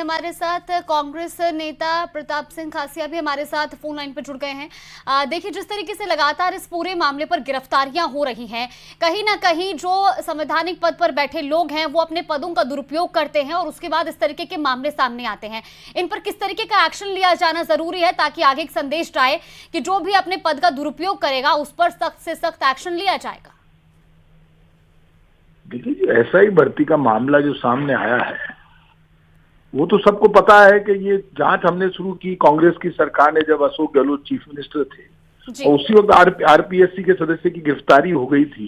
हमारे साथ कांग्रेस नेता प्रताप सिंह खासिया भी हमारे साथ फोन लाइन पर जुड़ गए हैं। देखिए, जिस तरीके से लगातार इस पूरे मामले पर गिरफ्तारियां हो रही हैं, कहीं ना कहीं जो संवैधानिक पद पर बैठे लोग हैं वो अपने पदों का दुरुपयोग करते हैं और उसके बाद इस तरीके के मामले सामने आते हैं। इन पर किस तरीके का एक्शन लिया जाना जरूरी है ताकि आगे एक संदेश जाए कि जो भी अपने पद का दुरुपयोग करेगा उस पर सख्त से सख्त एक्शन लिया जाएगा। देखिए जी, ऐसा ही भर्ती का मामला जो सामने आया है वो तो सबको पता है कि ये जांच हमने शुरू की कांग्रेस की सरकार ने जब अशोक गहलोत चीफ मिनिस्टर थे जी। और उसी वक्त आरपीएससी के सदस्य की गिरफ्तारी हो गई थी।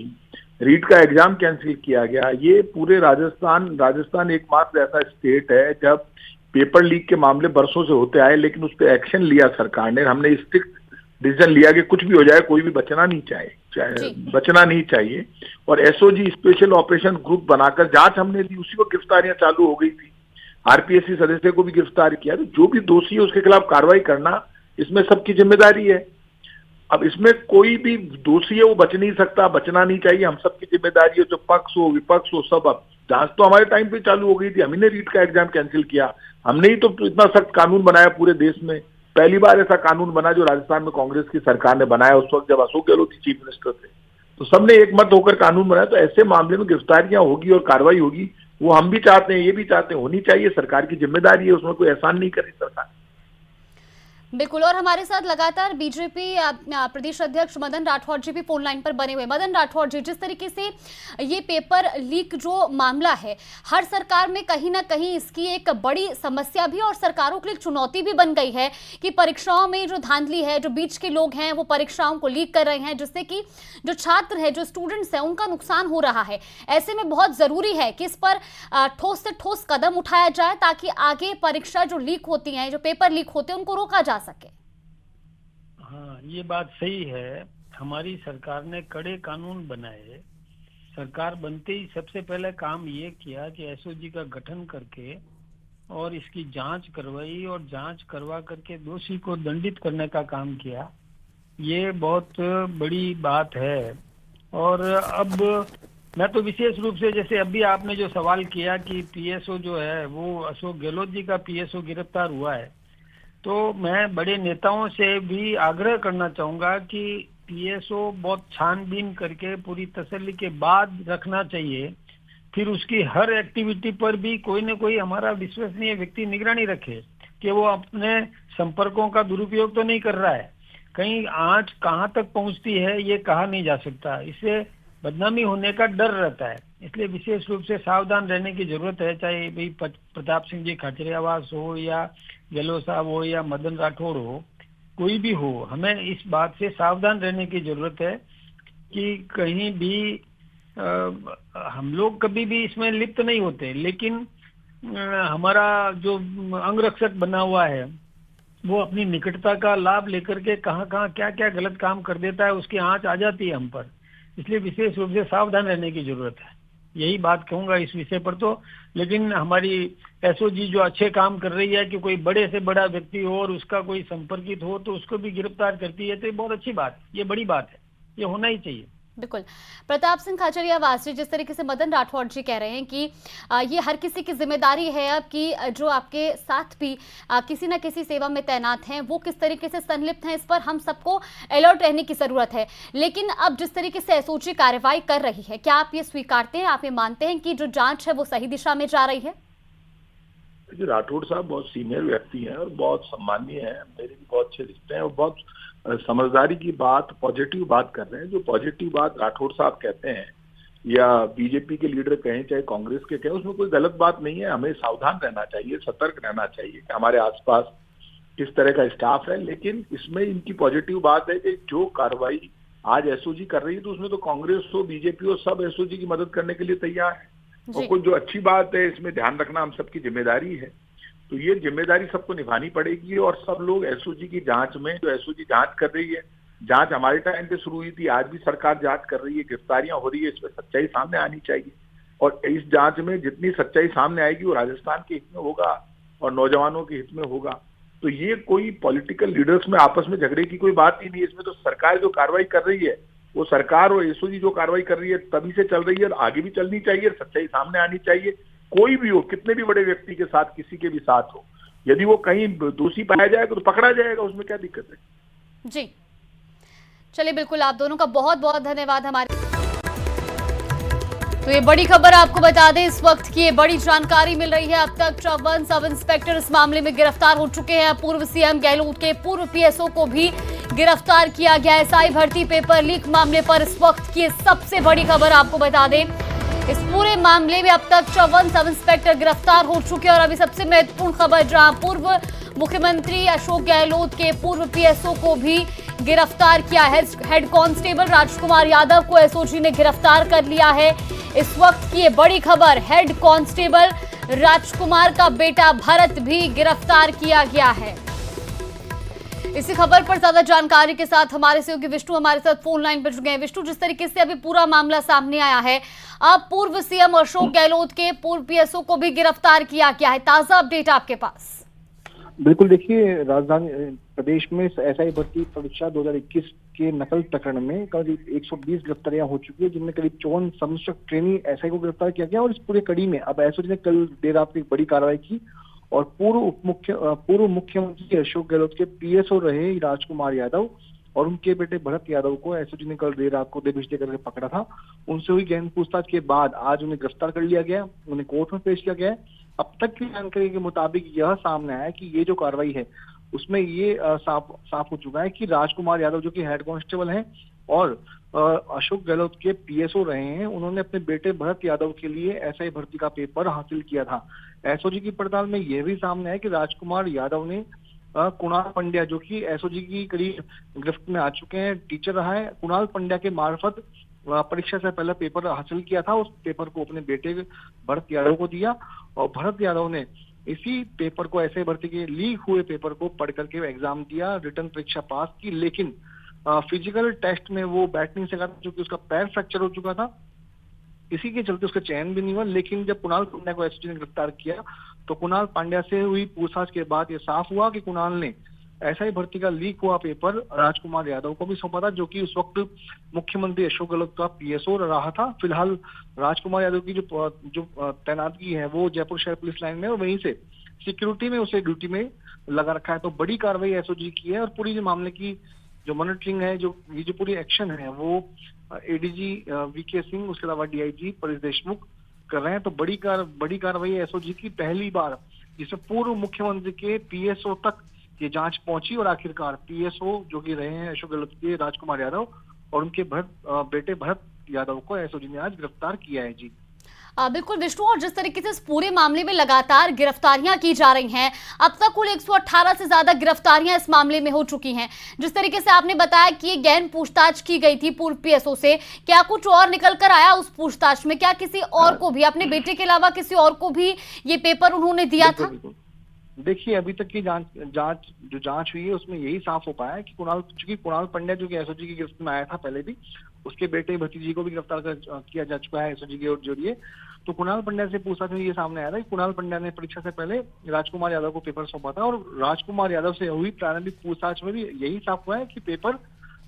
रीट का एग्जाम कैंसिल किया गया। ये पूरे राजस्थान एकमात्र ऐसा स्टेट है जब पेपर लीक के मामले बरसों से होते आए लेकिन उस पर एक्शन लिया सरकार ने। हमने स्ट्रिक्ट डिसीजन लिया कि कुछ भी हो जाए कोई भी बचना नहीं चाहिए और एसओजी स्पेशल ऑपरेशन ग्रुप बनाकर जांच हमने दी। उसी वक्त गिरफ्तारियां चालू हो गई थी। आरपीएससी सदस्य को भी गिरफ्तार किया। तो जो भी दोषी है उसके खिलाफ कार्रवाई करना इसमें सबकी जिम्मेदारी है। अब इसमें कोई भी दोषी है वो बच नहीं सकता, बचना नहीं चाहिए। हम सबकी जिम्मेदारी है, जो पक्ष हो विपक्ष हो सब। अब जांच तो हमारे टाइम पे चालू हो गई थी। हमने रीट का एग्जाम कैंसिल किया। हमने ही तो इतना सख्त कानून बनाया पूरे देश में। पहली बार ऐसा कानून बना जो राजस्थान में कांग्रेस की सरकार ने बनाया उस वक्त जब अशोक गहलोत चीफ मिनिस्टर थे। तो सबने एक मत होकर कानून बनाया। तो ऐसे मामले में गिरफ्तारियां होगी और कार्रवाई होगी, वो हम भी चाहते हैं, ये भी चाहते हैं, होनी चाहिए। सरकार की जिम्मेदारी है, उसमें कोई एहसान नहीं करे सरकार। बिल्कुल। और हमारे साथ लगातार बीजेपी प्रदेश अध्यक्ष मदन राठौड़ जी भी फोन लाइन पर बने हुए। मदन राठौड़ जी, जिस तरीके से ये पेपर लीक जो मामला है, हर सरकार में कहीं ना कहीं इसकी एक बड़ी समस्या भी और सरकारों के लिए चुनौती भी बन गई है कि परीक्षाओं में जो धांधली है, जो बीच के लोग हैं वो परीक्षाओं को लीक कर रहे हैं, जिससे कि जो छात्र है, जो स्टूडेंट्स हैं, उनका नुकसान हो रहा है। ऐसे में बहुत जरूरी है कि इस पर ठोस से ठोस कदम उठाया जाए ताकि आगे परीक्षा जो लीक होती है, जो पेपर लीक होते हैं, उनको रोका जा सके। हाँ, ये बात सही है। हमारी सरकार ने कड़े कानून बनाए। सरकार बनते ही सबसे पहले काम ये किया कि एसओजी का गठन करके और इसकी जांच करवाई और जांच करवा करके दोषी को दंडित करने का काम किया। ये बहुत बड़ी बात है। और अब मैं तो विशेष रूप से, जैसे अभी आपने जो सवाल किया कि पीएसओ जो है वो अशोक गहलोत जी का पीएसओ गिरफ्तार हुआ है, तो मैं बड़े नेताओं से भी आग्रह करना चाहूंगा कि पीएसओ बहुत छानबीन करके पूरी तसल्ली के बाद रखना चाहिए। फिर उसकी हर एक्टिविटी पर भी कोई न कोई हमारा विश्वसनीय व्यक्ति निगरानी रखे कि वो अपने संपर्कों का दुरुपयोग तो नहीं कर रहा है। कहीं आंच कहाँ तक पहुंचती है ये कहा नहीं जा सकता। इससे बदनामी होने का डर रहता है। इसलिए विशेष रूप से सावधान रहने की जरूरत है। चाहे भाई प्रताप सिंह जी खाचरियावास हो या गहलोत साहब हो या मदन राठौड़ हो, कोई भी हो, हमें इस बात से सावधान रहने की जरूरत है कि कहीं भी हम लोग कभी भी इसमें लिप्त नहीं होते, लेकिन हमारा जो अंगरक्षक बना हुआ है वो अपनी निकटता का लाभ लेकर के कहाँ कहाँ क्या क्या गलत काम कर देता है, उसकी आंच आ जाती है हम पर। इसलिए विशेष रूप से सावधान रहने की जरूरत है। यही बात कहूंगा इस विषय पर तो। लेकिन हमारी एसओजी जो अच्छे काम कर रही है कि कोई बड़े से बड़ा व्यक्ति हो और उसका कोई संपर्कित हो तो उसको भी गिरफ्तार करती है, तो ये बहुत अच्छी बात है, ये बड़ी बात है, ये होना ही चाहिए। बिल्कुल। प्रताप सिंह खाचरियावास जी, जिस तरीके से मदन राठौड़ जी कह रहे हैं कि ये हर किसी की जिम्मेदारी है अब कि जो आपके साथ भी किसी न किसी सेवा में तैनात हैं वो किस तरीके से संलिप्त हैं, इस पर हम सबको अलर्ट रहने की जरूरत है। लेकिन अब जिस तरीके से एसओजी कार्रवाई कर रही है, क्या आप ये स्वीकारते हैं, आप ये मानते हैं कि जो जांच है वो सही दिशा में जा रही है? राठौड़ साहब बहुत सीनियर व्यक्ति हैं और बहुत सम्मानीय हैं। मेरे भी बहुत अच्छे रिश्ते हैं और बहुत समझदारी की बात, पॉजिटिव बात कर रहे हैं। जो पॉजिटिव बात राठौड़ साहब कहते हैं या बीजेपी के लीडर कहें चाहे कांग्रेस के कहें, उसमें कोई गलत बात नहीं है। हमें सावधान रहना चाहिए, सतर्क रहना चाहिए कि हमारे आसपास किस तरह का स्टाफ है। लेकिन इसमें इनकी पॉजिटिव बात है कि जो कार्रवाई आज एसओजी कर रही है तो उसमें तो कांग्रेस हो बीजेपी हो सब एसओजी की मदद करने के लिए तैयार है। और कोई जो अच्छी बात है, इसमें ध्यान रखना हम सबकी जिम्मेदारी है। तो ये जिम्मेदारी सबको निभानी पड़ेगी और सब लोग एसओजी की जांच में, जो एसओजी जांच कर रही है, जांच हमारे टाइम पे शुरू हुई थी, आज भी सरकार जांच कर रही है, गिरफ्तारियां हो रही है, इसमें सच्चाई सामने आनी चाहिए। और इस जांच में जितनी सच्चाई सामने आएगी वो राजस्थान के हित में होगा और नौजवानों के हित में होगा। तो ये कोई पॉलिटिकल लीडर्स में आपस में झगड़े की कोई बात ही नहीं। इसमें तो सरकार जो कार्रवाई कर रही है वो सरकार और एसओजी जो कार्रवाई कर रही है तभी से चल रही है और आगे भी चलनी चाहिए, सच्चाई सामने आनी चाहिए कोई भी हो, कितने भी बड़े व्यक्ति के साथ, किसी के भी साथ हो, यदि वो कहीं दोषी पाया जाएगा तो पकड़ा जाएगा, उसमें क्या दिक्कत है। जी चलिए, बिल्कुल, आप दोनों का बहुत बहुत धन्यवाद। हमारे तो ये बड़ी खबर आपको बता दें, इस वक्त की ये बड़ी जानकारी मिल रही है। अब तक 54 सब इंस्पेक्टर इस मामले में गिरफ्तार हो चुके हैं। पूर्व सीएम गहलोत के पूर्व पीएसओ को भी गिरफ्तार किया गया। एसआई भर्ती पेपर लीक मामले पर इस वक्त की सबसे बड़ी खबर आपको बता दें, इस पूरे मामले में अब तक 54 सब इंस्पेक्टर गिरफ्तार हो चुके हैं। और अभी सबसे महत्वपूर्ण खबर, जहां पूर्व मुख्यमंत्री अशोक गहलोत के पूर्व पीएसओ को भी गिरफ्तार किया है। हेड कांस्टेबल राजकुमार यादव को एसओजी ने गिरफ्तार कर लिया है। इस वक्त की ये बड़ी खबर, हेड कांस्टेबल राजकुमार का बेटा भरत भी गिरफ्तार किया गया है। इसी खबर पर ज्यादा जानकारी के साथ हमारे सहयोगी विष्णु हमारे साथ फोन लाइन पर जुड़ गए हैं। विष्णु, जिस तरीके से अभी पूरा मामला सामने आया है, अब पूर्व सीएम अशोक गहलोत के पूर्व पीएसओ को भी गिरफ्तार किया गया है, ताजा अपडेट आपके पास? बिल्कुल, देखिए, राजधानी प्रदेश में एसआई भर्ती परीक्षा 2021 के नकल प्रकरण में करीब 120 गिरफ्तारियां हो चुकी है, जिनमें करीब 54 सब इंस्पेक्टर ट्रेनी एसआई को गिरफ्तार किया गया। और इस पूरे कड़ी में अब एसओजी ने कल देर रात एक बड़ी कार्रवाई की और पूर्व मुख्यमंत्री अशोक गहलोत के पीएसओ रहे राजकुमार यादव और उनके बेटे भरत यादव को एसओजी ने कल देर रात को देर करके पकड़ा था। उनसे हुई गहन पूछताछ के बाद आज उन्हें गिरफ्तार कर लिया गया, उन्हें कोर्ट में पेश किया गया है। अब तक की जानकारी के मुताबिक यह सामने आया कि ये जो कार्रवाई है उसमें ये साफ हो चुका है कि राजकुमार यादव, जो कि हेड कांस्टेबल हैं और अशोक गहलोत के पीएसओ रहे हैं, उन्होंने अपने बेटे भरत यादव के लिए एसआई भर्ती का पेपर हासिल किया था। एसओजी की पड़ताल में यह भी सामने आया कि राजकुमार यादव ने कुणाल पंड्या, जो कि एसओजी की करीब गिरफ्त में आ चुके हैं, टीचर रहा है, कुणाल पंड्या के मार्फत परीक्षा से पहले पेपर हासिल किया था। उस पेपर को अपने बेटे भरत यादव को दिया और भरत यादव ने इसी पेपर को, ऐसे भर्ती के लीक हुए पेपर को पढ़ करके एग्जाम दिया, रिटर्न परीक्षा पास की। लेकिन फिजिकल टेस्ट में वो बैठ नहीं सका, क्योंकि उसका पैर फ्रैक्चर हो चुका था। इसी के चलते उसका चयन भी नहीं हुआ। लेकिन जब कुणाल पांड्या को एसओजी ने गिरफ्तार किया तो कुणाल पांड्या से हुई पूछताछ के बाद ये साफ हुआ कि कुणाल ने एसआई भर्ती का लीक हुआ पेपर राजकुमार यादव को भी सौंपा था, जो कि उस वक्त मुख्यमंत्री अशोक गहलोत का पीएसओ रहा था। फिलहाल राजकुमार यादव की जो तैनातगी है वो जयपुर शहर पुलिस लाइन में, और वहीं से सिक्योरिटी में उसे ड्यूटी में लगा रखा है। तो बड़ी कार्रवाई एसओजी की है और पूरी मामले की जो मॉनिटरिंग है, ये जो पूरी एक्शन है, वो एडीजी वीके सिंह, उसके अलावा डीआईजी परेश देशमुख कर रहे हैं। तो बड़ी कार्रवाई एसओजी की, पहली बार जिसमें पूर्व मुख्यमंत्री के पीएसओ तक ये जांच पहुंची और आखिरकार पीएसओ जो कि रहे हैं अशोक गहलोत के राजकुमार यादव और उनके बेटे भरत यादव को एसओजी ने आज गिरफ्तार किया है। जी बिल्कुल विष्णु, और जिस तरीके से इस पूरे मामले में लगातार गिरफ्तारियां की जा रही हैं, अब तक कुल 118 से ज्यादा गिरफ्तारियां इस मामले में हो चुकी हैं। जिस तरीके से आपने बताया कि ये गहन पूछताछ की गई थी पूर्व पीएसओ से, क्या कुछ और निकल कर आया उस पूछताछ में? क्या किसी और को भी, अपने बेटे के अलावा किसी और को भी ये पेपर उन्होंने दिया था? देखिए, अभी तक की जांच हुई है उसमें यही साफ हो पाया है कि कुणाल पंड्या, जो कि एसओजी की गिरफ्त में आया था पहले भी, उसके बेटे भतीजी को भी गिरफ्तार किया जा चुका है एसओजी के जरिए। तो कुणाल पंड्या से पूछताछ में ये सामने आया था कि कुणाल पंड्या ने परीक्षा से पहले राजकुमार यादव को पेपर सौंपा था और राजकुमार यादव से हुई प्रारंभिक पूछताछ में भी यही साफ हुआ है कि पेपर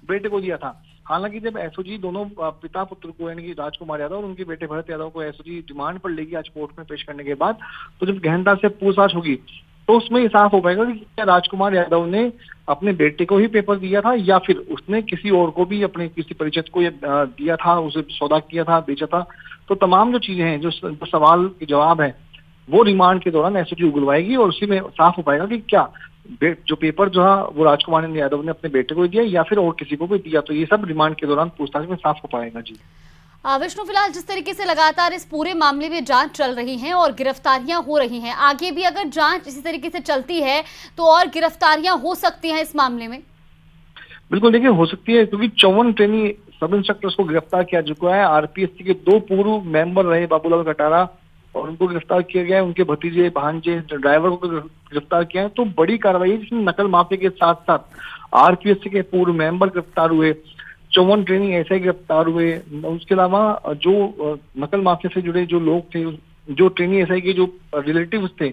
बेटे को दिया था। हालांकि जब एसओजी दोनों पिता पुत्र को, यानी कि राजकुमार यादव और उनके बेटे भरत यादव को एसओजी रिमांड पर लेगी आज कोर्ट में पेश करने के बाद, तो जब गहनता से पूछताछ होगी तो उसमें ये साफ हो पाएगा कि क्या राजकुमार यादव ने अपने बेटे को ही पेपर दिया था या फिर उसने किसी और को भी, अपने किसी परिचित को दिया था, उसे सौदा किया था, बेचा था। तो तमाम जो चीजें हैं, जो सवाल के जवाब है, वो रिमांड के दौरान एसओजी उगलवाएगी और उसी में साफ हो पाएगा कि क्या जो पेपर जो है वो राजकुमार यादव ने अपने बेटे को दिया या फिर और किसी को भी दिया। तो ये सब रिमांड के दौरान पूछताछ में साफ हो पाएगा। जी विष्णु, फिलहाल जिस तरीके से लगातार इस पूरे मामले में जांच चल रही है और गिरफ्तारियां हो रही हैं, आगे भी अगर जांच इसी तरीके से चलती है तो और गिरफ्तारियां हो सकती हैं इस मामले में? बिल्कुल, देखिए, हो सकती है, क्योंकि 54 ट्रेनी सब इंस्पेक्टर्स को गिरफ्तार किया चुका है। आरपीएससी के 2 पूर्व मेंबर रहे बाबूलाल कटारा और उनको गिरफ्तार किया गया है, उनके भतीजे, भांजे, ड्राइवर को गिरफ्तार किया है। तो बड़ी कार्रवाई है जिसमें नकल माफिया के साथ साथ आरपीएससी के पूर्व मेंबर गिरफ्तार हुए, 54 ट्रेनी ऐसे गिरफ्तार हुए। उसके अलावा जो नकल माफिया से जुड़े जो लोग थे, जो ट्रेनी एसआई के जो रिलेटिव्स थे,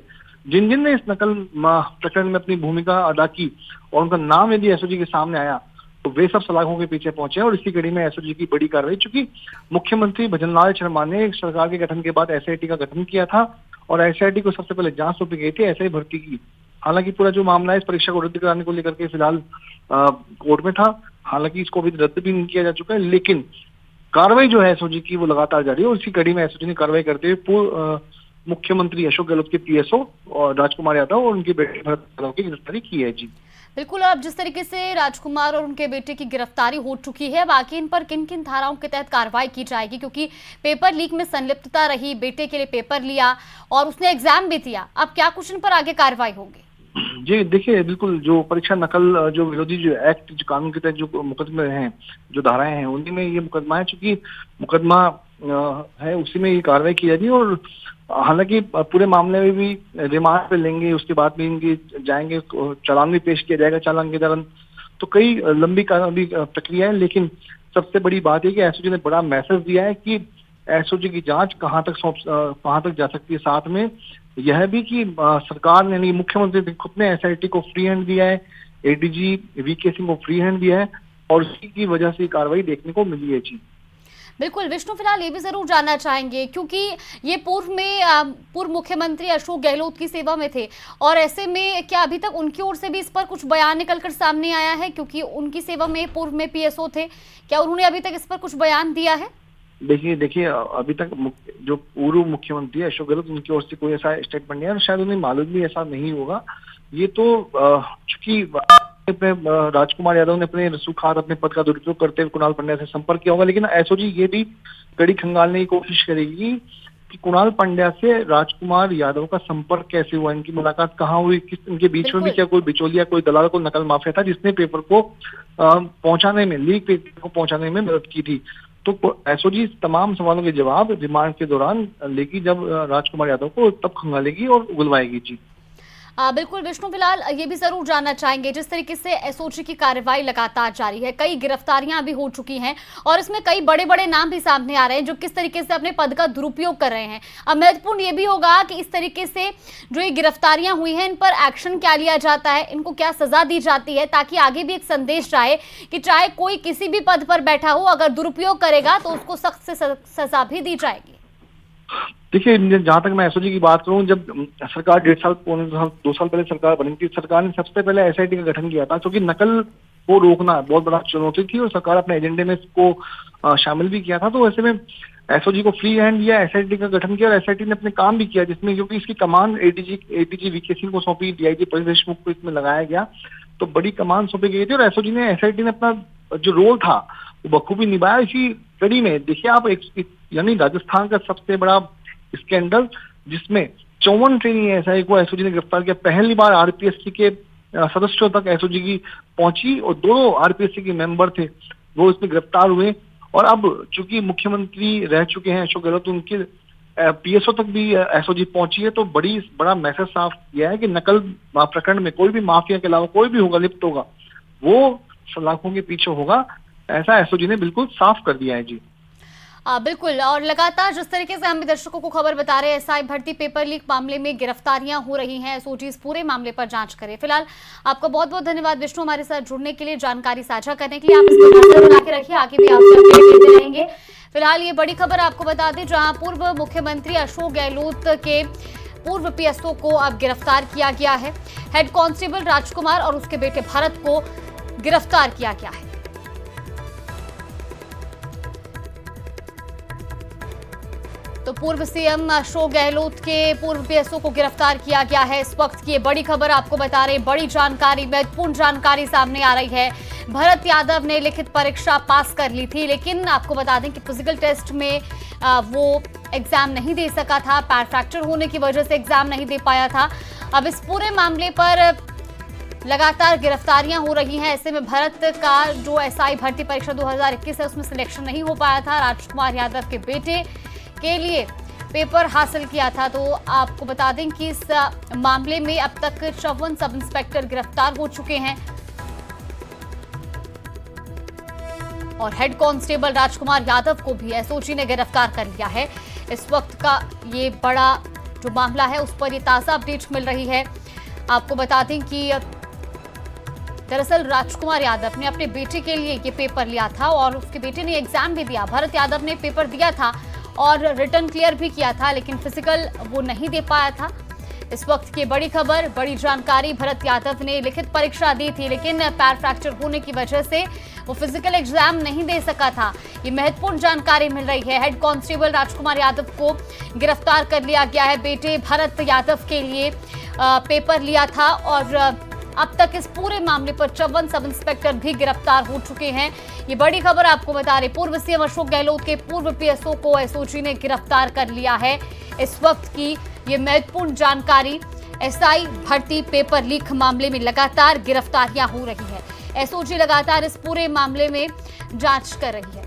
जिन ने इस नकल प्रकरण में अपनी भूमिका अदा की और उनका नाम यदि एसओजी के सामने आया तो वे सब सलाखों के पीछे पहुंचे हैं और इसी कड़ी में एसओजी की बड़ी कार्रवाई, चूंकि मुख्यमंत्री भजनलाल शर्मा ने सरकार के गठन के बाद एसआईटी का गठन किया था और एसआईटी को सबसे पहले जांच सौंपी गई थी एसआई भर्ती की। हालांकि पूरा जो मामला है इस परीक्षा को रद्द कराने को लेकर के फिलहाल कोर्ट में था। हालांकि इसको अभी रद्द भी नहीं किया जा चुका है, लेकिन कार्रवाई जो है एसओजी की वो लगातार जारी है और इसी कड़ी में एसओजी ने कार्रवाई करते हुए पूर्व मुख्यमंत्री अशोक गहलोत के पीएसओ और राजकुमार यादव और उनके बेटे भरत यादव की गिरफ्तारी की है। जी बिल्कुल, और अब जिस तरीके से राजकुमार और उनके बेटे की गिरफ्तारी हो चुकी है, बाकी इन पर किन किन धाराओं के तहत कार्रवाई की जाएगी? क्योंकि पेपर लीक में संलिप्तता रही, बेटे के लिए पेपर लिया और उसने एग्जाम भी दिया, अब क्या कुछ इन पर आगे कार्रवाई होगी? जी देखिए, बिल्कुल जो परीक्षा नकल जो विरोधी जो एक्ट जो कानून के तहत जो मुकदमे हैं, जो धाराएं हैं, उन्हीं में ये मुकदमा है। चूंकि मुकदमा है उसी में ये कार्रवाई की जाएगी और हालांकि पूरे मामले में भी रिमांड पे लेंगे, उसके बाद में इनकी जाएंगे, चालान भी पेश किया जाएगा चालान के दौरान। तो कई लंबी प्रक्रिया है, लेकिन सबसे बड़ी बात है कि एसओजी ने बड़ा मैसेज दिया है कि एसओजी की जांच कहाँ तक जा सकती है। साथ में यह भी कि सरकार ने, यानी मुख्यमंत्री खुद ने एसआईटी को फ्री हैंड दिया है, एडीजी वीके सिंह को फ्री हैंड दिया है और उसी की वजह से कार्रवाई देखने को मिली है। जी बिल्कुल विष्णु, फिलहाल ये भी जरूर जानना चाहेंगे क्योंकि ये पूर्व मुख्यमंत्री अशोक गहलोत की सेवा में थे और ऐसे में क्या अभी तक उनकी ओर से भी इस पर कुछ बयान निकलकर सामने आया है? क्योंकि उनकी सेवा में पूर्व में पीएसओ थे, क्या उन्होंने अभी तक इस पर कुछ बयान दिया है? देखिए अभी तक जो पूर्व मुख्यमंत्री अशोक गहलोत, उनकी ओर से कोई ऐसा स्टेटमेंट नहीं है और शायद उन्हें मालूम भी ऐसा नहीं होगा। ये तो चूंकि राजकुमार यादव ने अपने रसूखदार अपने पद का दुरुपयोग करते हुए कुणाल पंड्या से संपर्क किया होगा, लेकिन एसओजी ये भी कड़ी खंगालने की कोशिश करेगी कि कुणाल पंड्या से राजकुमार यादव का संपर्क कैसे हुआ, इनकी मुलाकात कहाँ हुई, इनके बीच में भी क्या कोई बिचौलिया, कोई दलाल, कोई नकल माफिया था जिसने पेपर को पहुंचाने में, लीक पेपर को पहुंचाने में मदद की थी। तो एसओजी तमाम सवालों के जवाब रिमांड के दौरान लेगी, जब राजकुमार यादव को तब खंगालेगी और उगलवाएगी। जी बिल्कुल विष्णु, फिलहाल ये भी जरूर जानना चाहेंगे, जिस तरीके से एसओजी की कार्रवाई लगातार जारी है, कई गिरफ्तारियां भी हो चुकी हैं और इसमें कई बड़े बड़े नाम भी सामने आ रहे हैं जो किस तरीके से अपने पद का दुरुपयोग कर रहे हैं। अब महत्वपूर्ण ये भी होगा कि इस तरीके से जो ये गिरफ्तारियां हुई हैं इन पर एक्शन क्या लिया जाता है, इनको क्या सजा दी जाती है, ताकि आगे भी एक संदेश जाए कि चाहे कोई किसी भी पद पर बैठा हो, अगर दुरुपयोग करेगा तो उसको सख्त से सजा भी दी जाएगी। देखिए, जहां तक मैं एसओजी की बात करूं, जब सरकार 2 साल पहले सरकार बनी थी, सरकार ने सबसे पहले एसआईटी का गठन किया था क्योंकि नकल को रोकना बहुत बड़ा चुनौती थी और सरकार अपने एजेंडे में इसको शामिल भी किया था। तो ऐसे में एसओजी को फ्री हैंड दिया, एसआईटी का गठन किया और एसआईटी ने अपने काम भी किया, जिसमें क्योंकि इसकी कमान एडीजी वीके सिंह को सौंपी, डीआईजी परेश देशमुख को इसमें लगाया गया, तो बड़ी कमान सौंपी गई थी और एसआईटी ने अपना जो रोल था वो बखूबी निभाया। इसी कड़ी में देखिए आप, यानी राजस्थान का सबसे बड़ा स्कैंडल जिसमें 54 ट्रेनी एसआई को एसओजी ने गिरफ्तार किया, पहली बार आरपीएससी के सदस्यों तक एसओजी की पहुंची और 2 आरपीएससी के मेंबर थे वो इसमें गिरफ्तार हुए। और अब चूंकि मुख्यमंत्री रह चुके हैं अशोक गहलोत, उनके पीएसओ तक भी एसओजी पहुंची है, तो बड़ा मैसेज साफ किया है कि नकल प्रकरण में कोई भी माफिया के अलावा कोई भी होगा, लिप्त होगा, वो सलाखों के पीछे होगा, ऐसा एसओजी ने बिल्कुल साफ कर दिया है। जी बिल्कुल, और लगातार जिस तरीके से हम भी दर्शकों को खबर बता रहे हैं, एसआई भर्ती पेपर लीक मामले में गिरफ्तारियां हो रही हैं, एसओजी इस पूरे मामले पर जांच करे। फिलहाल आपका बहुत बहुत धन्यवाद विष्णु, हमारे साथ जुड़ने के लिए, जानकारी साझा करने के लिए। आप इस पर नजर बना के रखिए, आगे भी आपसे अपडेट देते रहेंगे। फिलहाल ये बड़ी खबर आपको बता दें, जहां पूर्व मुख्यमंत्री अशोक गहलोत के पूर्व पीएसओ को अब गिरफ्तार किया गया है। हेड कांस्टेबल राजकुमार और उसके बेटे भरत को गिरफ्तार किया गया है। तो पूर्व सीएम अशोक गहलोत के पूर्व पीएसओ को गिरफ्तार किया गया है। इस वक्त की बड़ी खबर आपको बता रहे, बड़ी जानकारी, महत्वपूर्ण जानकारी सामने आ रही है। भरत यादव ने लिखित परीक्षा पास कर ली थी, लेकिन आपको बता दें कि फिजिकल टेस्ट में वो एग्जाम नहीं दे सका था, पैर फ्रैक्चर होने की वजह से एग्जाम नहीं दे पाया था। अब इस पूरे मामले पर लगातार गिरफ्तारियां हो रही हैं। ऐसे में भरत का जो एसआई भर्ती परीक्षा 2021 है उसमें सिलेक्शन नहीं हो पाया था, राजकुमार यादव के बेटे के लिए पेपर हासिल किया था। तो आपको बता दें कि इस मामले में अब तक 54 सब इंस्पेक्टर गिरफ्तार हो चुके हैं और हेड कांस्टेबल राजकुमार यादव को भी एसओजी ने गिरफ्तार कर लिया है। इस वक्त का ये बड़ा जो मामला है उस पर ये ताजा अपडेट मिल रही है। आपको बता दें कि दरअसल राजकुमार यादव ने अपने बेटे के लिए ये पेपर लिया था और उसके बेटे ने एग्जाम भी दिया। भरत यादव ने पेपर दिया था और रिटर्न क्लियर भी किया था, लेकिन फिजिकल वो नहीं दे पाया था। इस वक्त की बड़ी खबर, बड़ी जानकारी, भरत यादव ने लिखित परीक्षा दी थी, लेकिन पैर फ्रैक्चर होने की वजह से वो फिजिकल एग्जाम नहीं दे सका था। ये महत्वपूर्ण जानकारी मिल रही है। हेड कांस्टेबल राजकुमार यादव को गिरफ्तार कर लिया गया है। बेटे भरत यादव के लिए पेपर लिया था और अब तक इस पूरे मामले पर 54 सब इंस्पेक्टर भी गिरफ्तार हो चुके हैं। ये बड़ी खबर आपको बता रहे, पूर्व सीएम अशोक गहलोत के पूर्व पीएसओ को एसओजी ने गिरफ्तार कर लिया है। इस वक्त की ये महत्वपूर्ण जानकारी, एसआई भर्ती पेपर लीक मामले में लगातार गिरफ्तारियां हो रही है। एसओजी लगातार इस पूरे मामले में जांच कर रही है।